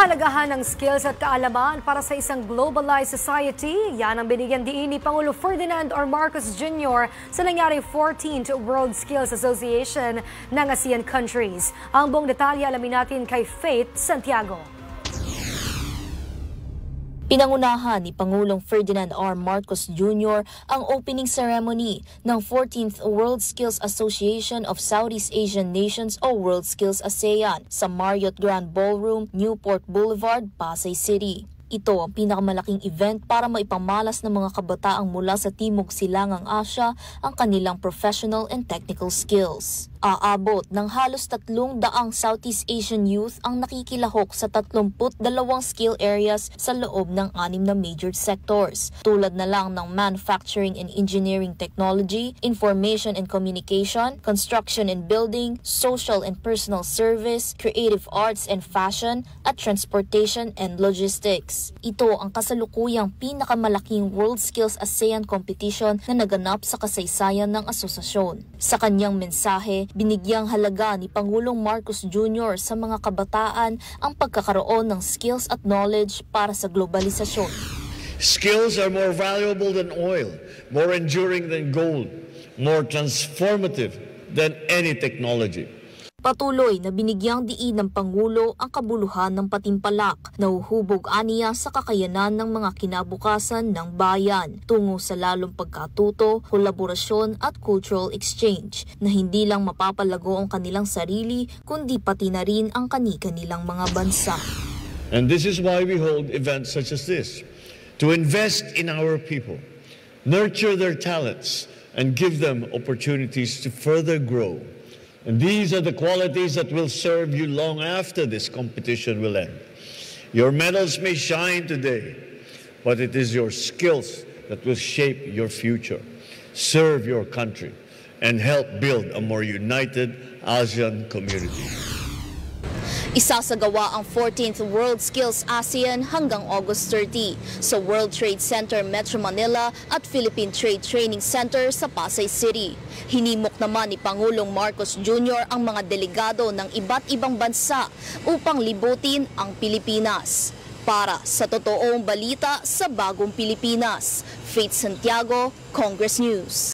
Kahalagahan ng skills at kaalaman para sa isang globalized society, yan ang binigyan diin ni Pangulo Ferdinand R. Marcos Jr. sa nangyaring 14th World Skills Association ng ASEAN countries. Ang buong detalye alamin natin kay Faith Santiago. Pinangunahan ni Pangulong Ferdinand R. Marcos Jr. ang opening ceremony ng 14th World Skills Association of Southeast Asian Nations o World Skills ASEAN sa Marriott Grand Ballroom, Newport Boulevard, Pasay City. Ito ang pinakamalaking event para maipamalas ng mga kabataang mula sa Timog Silangang Asya ang kanilang professional and technical skills. Aabot ng halos 300 Southeast Asian youth ang nakikilahok sa 32 skill areas sa loob ng 6 na major sectors, tulad na lang ng manufacturing and engineering technology, information and communication, construction and building, social and personal service, creative arts and fashion, at transportation and logistics. Ito ang kasalukuyang pinakamalaking World Skills ASEAN competition na naganap sa kasaysayan ng asosasyon. Sa kanyang mensahe, binigyang halaga ni Pangulong Marcos Jr. sa mga kabataan ang pagkakaroon ng skills at knowledge para sa globalisasyon. Skills are more valuable than oil, more enduring than gold, more transformative than any technology. Patuloy na binigyang diin ng Pangulo ang kabuluhan ng patimpalak na huhubog aniya sa kakayanan ng mga kinabukasan ng bayan tungo sa lalong pagkatuto, kolaborasyon at cultural exchange na hindi lang mapapalago ang kanilang sarili kundi pati na rin ang kani-kanilang mga bansa. And this is why we hold events such as this, to invest in our people, nurture their talents, and give them opportunities to further grow. And these are the qualities that will serve you long after this competition will end. Your medals may shine today, but it is your skills that will shape your future, serve your country, and help build a more united ASEAN community. Isasagawa ang 14th World Skills ASEAN hanggang August 30 sa World Trade Center Metro Manila at Philippine Trade Training Center sa Pasay City. Hinimok naman ni Pangulong Marcos Jr. ang mga delegado ng iba't ibang bansa upang libutin ang Pilipinas. Para sa totoong balita sa bagong Pilipinas, Faith Santiago, Congress News.